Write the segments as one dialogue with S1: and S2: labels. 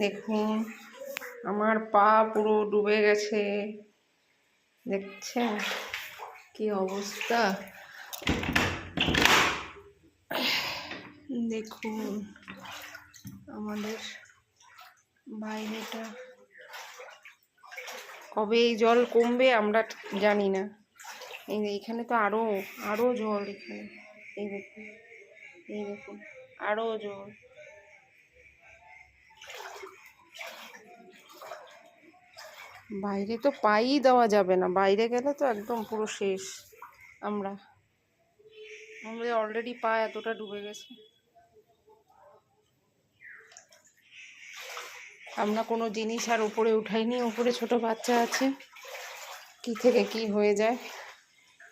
S1: দেখুন আমার পা পুরো ডুবে গেছে, দেখছেন কি অবস্থা। দেখুন আমাদের বাইরেটা, কবে এই জল কমবে আমরা জানি না। এইখানে তো আরো জল, এখানে এই দেখুন, এই দেখুন আরো জল। বাইরে তো পাই দেওয়া যাবে না, বাইরে গেলে তো একদম পুরো শেষ। আমাদের অলরেডি পা এতটা ডুবে গেছে। আমরা কোনো জিনিস আর উপরে উঠাইনি, উপরে ছোট বাচ্চা আছে, কি থেকে কি হয়ে যায়।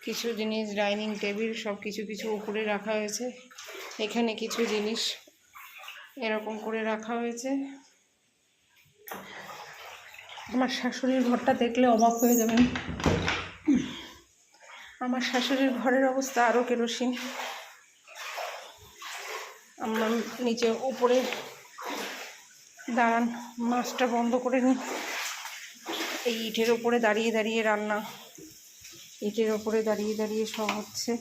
S1: কিছু জিনিস ডাইনিং টেবিল সব কিছু উপরে রাখা হয়েছে, এখানে কিছু জিনিস এরকম করে রাখা হয়েছে। আমার শাশুড়ির ঘরটা দেখলে অবাক হয়ে যাবেন। আমার শাশুড়ির ঘরের অবস্থা আরও কেরোসিন। আমরা নিচে উপরে দাঁড়ান, মাছটা বন্ধ করে নিই। এই ইটের ওপরে দাঁড়িয়ে দাঁড়িয়ে রান্না, ইটের ওপরে দাঁড়িয়ে দাঁড়িয়ে সব হচ্ছে,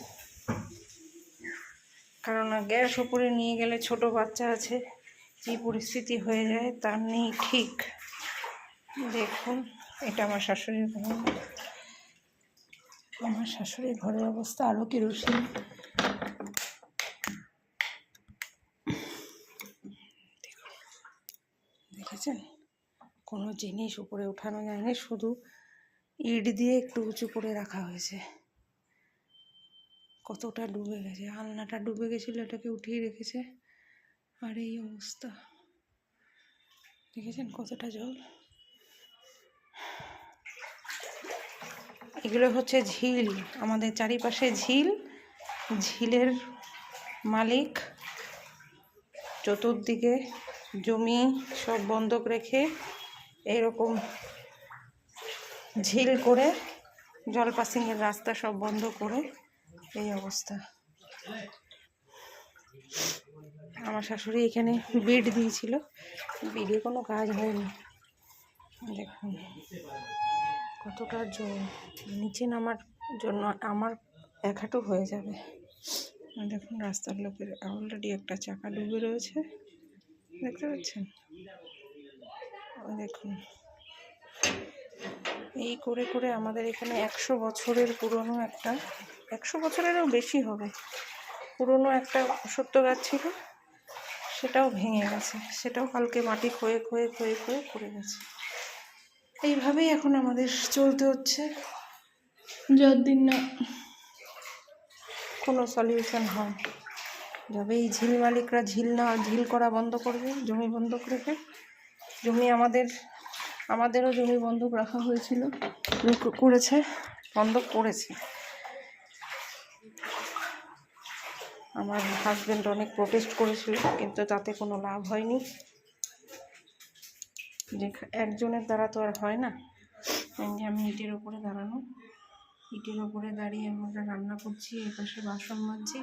S1: কারণ গ্যাস ওপরে নিয়ে গেলে ছোট বাচ্চা আছে, যে পরিস্থিতি হয়ে যায় তার নেই ঠিক। দেখুন এটা আমার শাশুড়ির ঘর। আমার শাশুড়ির ঘরের অবস্থা আরও কেরোসিন। দেখেছেন, কোনো জিনিস উপরে উঠানো যায়নি, শুধু ইট দিয়ে একটু উঁচু করে রাখা হয়েছে। কতটা ডুবে গেছে, আলনাটা ডুবে গেছিলো, এটাকে উঠিয়ে রেখেছে, আর এই অবস্থা। দেখেছেন কতটা জল। এগুলো হচ্ছে ঝিল, আমাদের চারিপাশে ঝিল, ঝিলের মালিক চতুর্দিকে জমি সব বন্ধক রেখে এরকম ঝিল করে, জল পাসিংয়ের রাস্তা সব বন্ধ করে এই অবস্থা। আমার শাশুড়ি এখানে বেড দিয়েছিল, বেডে কোনো কাজ হয়নি। দেখুন কতটা জল, নিচে নামার জন্য আমার এক হাঁটু হয়ে যাবে। দেখুন রাস্তার লোকের অলরেডি একটা চাকা ডুবে রয়েছে, দেখতে পাচ্ছেন। দেখুন এই করে করে আমাদের এখানে 100 বছরের পুরনো একটা, 100 বছরেরও বেশি হবে, পুরনো একটা অশ্বত্থ গাছ ছিল, সেটাও ভেঙে গেছে, সেটাও কালকে মাটি ক্ষয়ে ক্ষয়ে ক্ষয়ে ক্ষয়ে পড়ে গেছে। এইভাবেই এখন আমাদের চলতে হচ্ছে, যতদিন না কোনো সলিউশন হয়। যবে এই ঝিল মালিকরা ঝিল করা বন্ধ করবে, জমি বন্ধক রেখে, জমি আমাদেরও জমি বন্ধক রাখা হয়েছিল, বন্ধক করেছে। আমার হাজব্যান্ড অনেক প্রোটেস্ট করেছিল, কিন্তু তাতে কোনো লাভ হয়নি। যে একজনের দ্বারা তো আর হয় না। আমি ইটের ওপরে দাঁড়িয়ে আমরা রান্না করছি, এপাশে বাসন মাজছি।